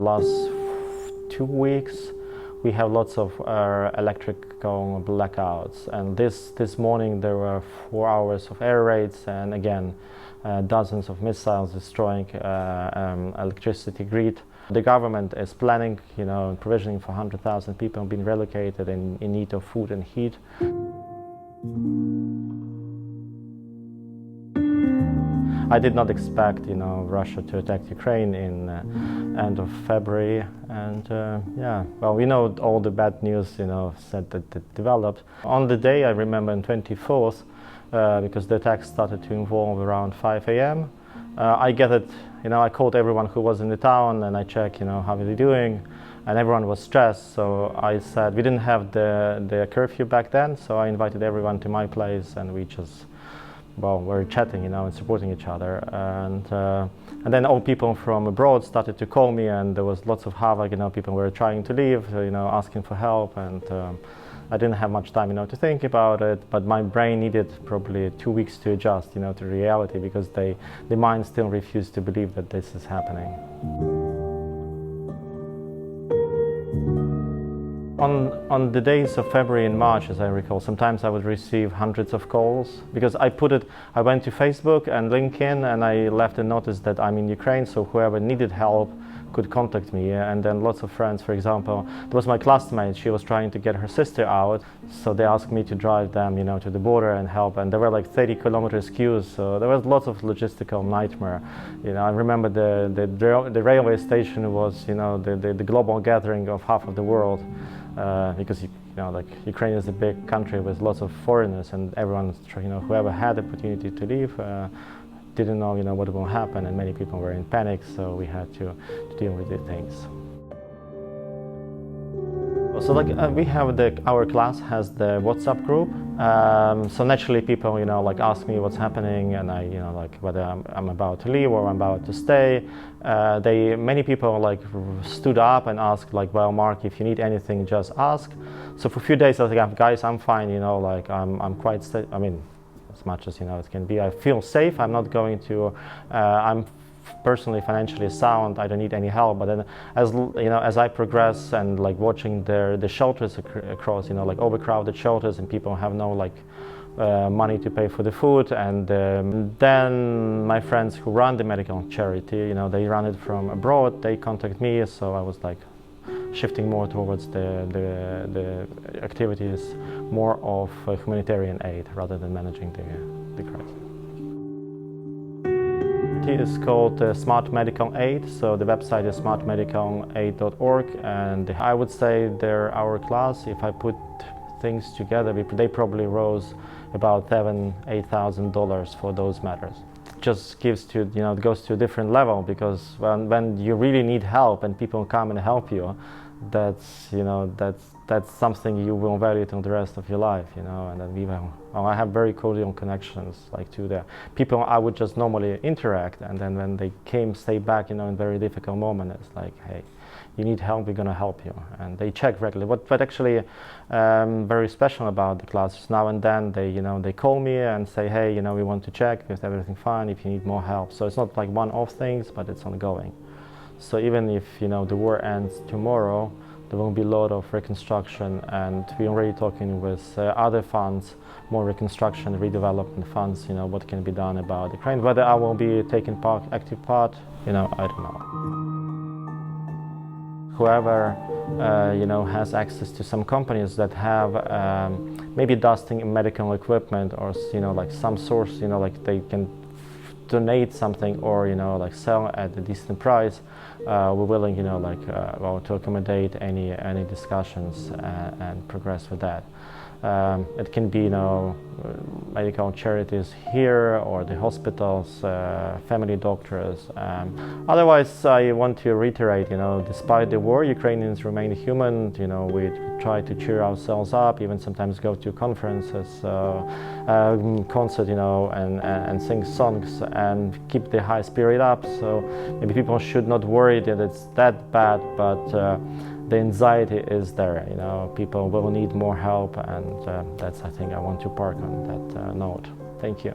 Last 2 weeks, we have lots of electrical blackouts, and this morning there were 4 hours of air raids, and again dozens of missiles destroying electricity grid. The government is planning, provisioning for 100,000 people being relocated in need of food and heat. I did not expect, Russia to attack Ukraine in end of February, and we know all the bad news, that developed. On the day, I remember, on 24th, because the attack started to involve around 5 a.m. I gathered, I called everyone who was in the town, and I checked, how are they doing, and everyone was stressed. So I said, we didn't have the curfew back then, so I invited everyone to my place, and we just, we're chatting, and supporting each other. And then all people from abroad started to call me, and there was lots of havoc. People were trying to leave, asking for help, and I didn't have much time, to think about it. But my brain needed probably 2 weeks to adjust, to reality, because the mind still refused to believe that this is happening. On the days of February and March, as I recall, sometimes I would receive hundreds of calls, because I went to Facebook and LinkedIn, and I left a notice that I'm in Ukraine, so whoever needed help could contact me. And then lots of friends, for example, there was my classmate, she was trying to get her sister out, so they asked me to drive them, to the border and help, and there were like 30-kilometer queues, so there was lots of logistical nightmare. I remember the railway station was, the global gathering of half of the world. Because Ukraine is a big country with lots of foreigners, and everyone, whoever had the opportunity to leave, didn't know, what will happen, and many people were in panic. So we had to deal with these things. So we have our class has the WhatsApp group. So naturally people, ask me what's happening, and I, whether I'm about to leave or I'm about to stay. Many people stood up and asked, well, Mark, if you need anything, just ask. So for a few days I was like, guys, I'm fine, I'm quite, as much as, it can be. I feel safe. I'm not going to, I'm personally financially sound. I don't need any help. But then, as I progress and watching the shelters across, overcrowded shelters, and people have no money to pay for the food, and then my friends who run the medical charity, they run it from abroad. They contact me, so I was shifting more towards the activities, more of humanitarian aid rather than managing the crisis. It is called Smart Medical Aid, so the website is smartmedicalaid.org, and I would say our class, if I put things together, they probably rose about $7,000–8,000 for those matters. It just gives to, it goes to a different level, because when you really need help and people come and help you, that's something you will value till the rest of your life, and then I have very cordial connections to the people I would just normally interact, and then when they stay back, in very difficult moment, it's like, hey, you need help, we're gonna help you, and they check regularly. What actually very special about the class is now and then they call me and say, hey, we want to check if everything fine, if you need more help. So it's not like one-off things, but it's ongoing. So even if the war ends tomorrow, there will be a lot of reconstruction, and we're already talking with other funds, more reconstruction, redevelopment funds, what can be done about Ukraine. Whether I will be taking active part, I don't know. Whoever has access to some companies that have maybe dusting medical equipment, or some source, they can donate something, or sell at a decent price, we're willing, to accommodate any discussions and progress with that. It can be, medical charities here, or the hospitals, family doctors. Otherwise, I want to reiterate, despite the war, Ukrainians remain human. We try to cheer ourselves up, even sometimes go to conferences, concert, and sing songs and keep the high spirit up. So maybe people should not worry that it's that bad, but the anxiety is there. People will need more help, and that's, I think, I want to park on that note. Thank you.